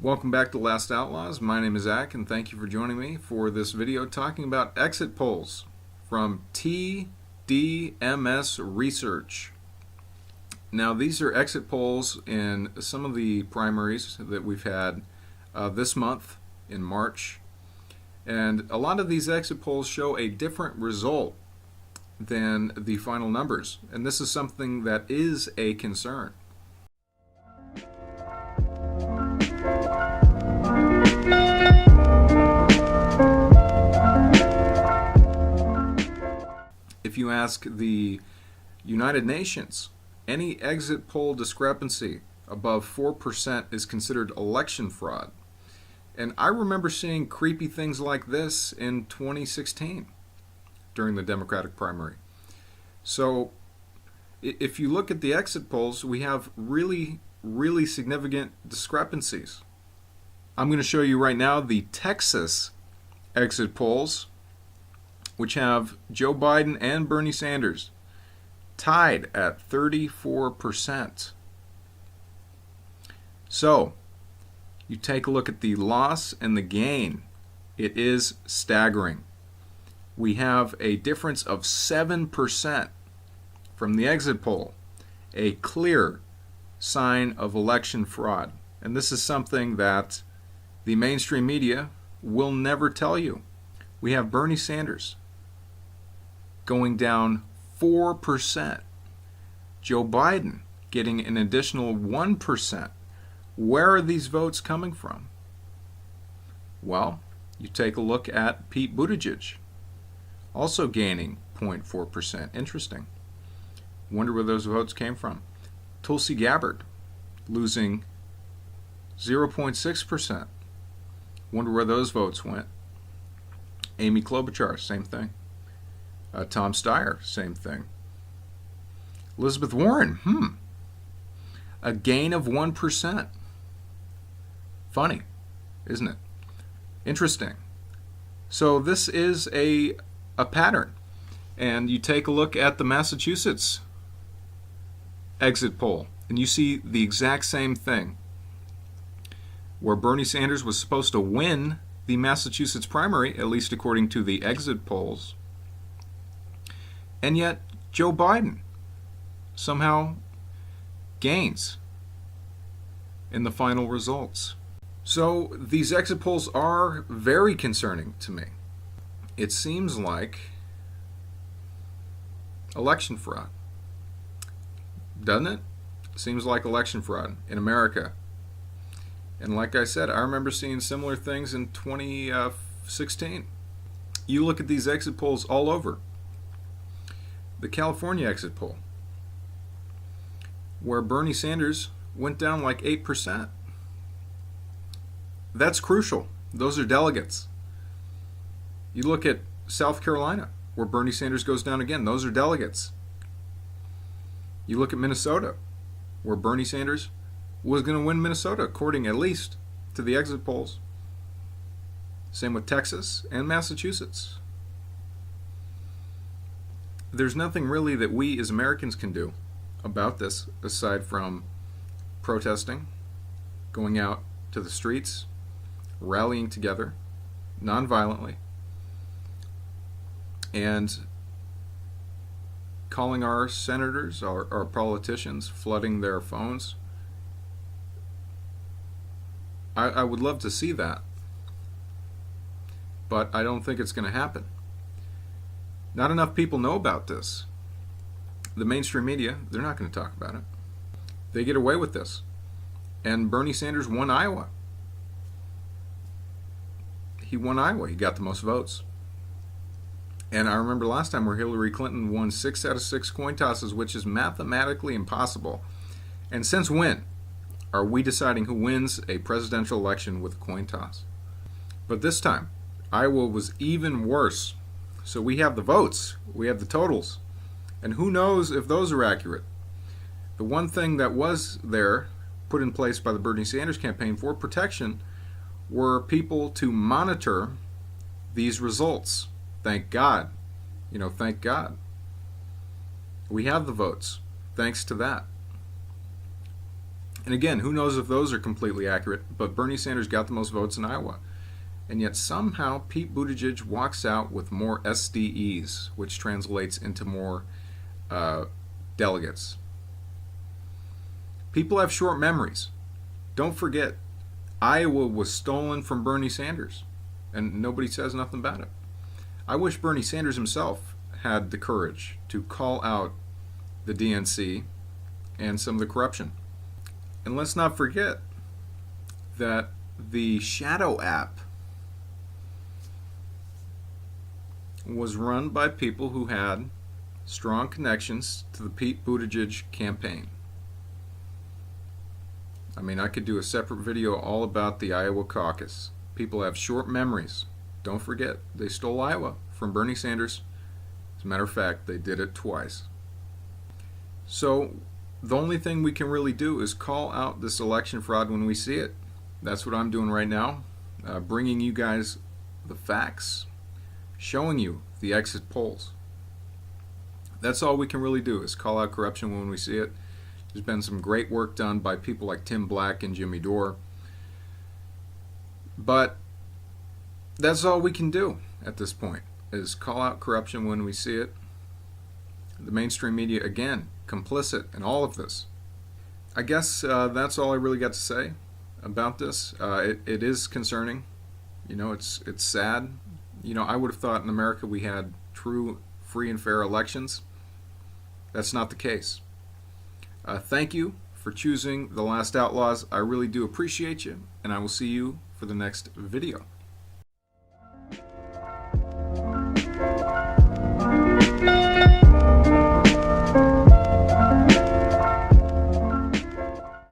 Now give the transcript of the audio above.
Welcome back to Last Outlaws. My name is Zach, and thank you for joining me for this video talking about exit polls from TDMS research. Now, these are exit polls in some of the primaries that we've had this month in March, and a lot of these exit polls show a different result than the final numbers, and this is something that is a concern. If you ask the United Nations, any exit poll discrepancy above 4% is considered election fraud. And I remember seeing creepy things like this in 2016 during the Democratic primary. So if you look at the exit polls, we have really significant discrepancies. I'm going to show you right now the Texas exit polls, which have Joe Biden and Bernie Sanders tied at 34%. So, you take a look at the loss and the gain. It is staggering. We have a difference of 7% from the exit poll, a clear sign of election fraud. And this is something that the mainstream media will never tell you. We have Bernie Sanders going down 4%. Joe Biden getting an additional 1%. Where are these votes coming from? Well, you take a look at Pete Buttigieg, also gaining 0.4%. Interesting. Wonder where those votes came from. Tulsi Gabbard losing 0.6%. Wonder where those votes went. Amy Klobuchar, same thing. Tom Steyer, same thing. Elizabeth Warren, a gain of 1%. Funny, isn't it? Interesting. So this is a pattern. And you take a look at the Massachusetts exit poll, and you see the exact same thing, where Bernie Sanders was supposed to win the Massachusetts primary, at least according to the exit polls. And yet, Joe Biden somehow gains in the final results. So these exit polls are very concerning to me. It seems like election fraud, doesn't it? Seems like election fraud in America. And like I said, I remember seeing similar things in 2016. You look at these exit polls all over. The California exit poll, where Bernie Sanders went down like 8%. That's crucial. Those are delegates. You look at South Carolina, where Bernie Sanders goes down again. Those are delegates. You look at Minnesota, where Bernie Sanders was going to win Minnesota, according at least to the exit polls. Same with Texas and Massachusetts. There's nothing really that we as Americans can do about this aside from protesting, going out to the streets, rallying together nonviolently, and calling our senators, our politicians, flooding their phones. I would love to see that, but I don't think it's going to happen. Not enough people know about this. The mainstream media, they're not going to talk about it. They get away with this. And Bernie Sanders won Iowa. He won Iowa. He got the most votes. And I remember last time where Hillary Clinton won 6 out of 6 coin tosses, which is mathematically impossible. And since when are we deciding who wins a presidential election with a coin toss? But this time, Iowa was even worse. So we have the votes, we have the totals, and who knows if those are accurate. The one thing that was there, put in place by the Bernie Sanders campaign for protection, were people to monitor these results. Thank God. Thank God. We have the votes, thanks to that. And again, who knows if those are completely accurate, but Bernie Sanders got the most votes in Iowa. And yet somehow Pete Buttigieg walks out with more SDEs, which translates into more delegates. People have short memories. Don't forget, Iowa was stolen from Bernie Sanders, and nobody says nothing about it. I wish Bernie Sanders himself had the courage to call out the DNC and some of the corruption. And let's not forget that the Shadow app was run by people who had strong connections to the Pete Buttigieg campaign. I mean, I could do a separate video all about the Iowa caucus. People have short memories. Don't forget, they stole Iowa from Bernie Sanders. As a matter of fact, they did it twice. So the only thing we can really do is call out this election fraud when we see it. That's what I'm doing right now, bringing you guys the facts, showing you the exit polls. That's all we can really do, is call out corruption when we see it. There's been some great work done by people like Tim Black and Jimmy Dore, but that's all we can do at this point, is call out corruption when we see it. The mainstream media, again, complicit in all of this. I guess that's all I really got to say about this. It is concerning. You know, it's sad. You know, I would have thought in America we had true, free and fair elections. That's not the case. Thank you for choosing The Last Outlaws. I really do appreciate you, and I will see you for the next video.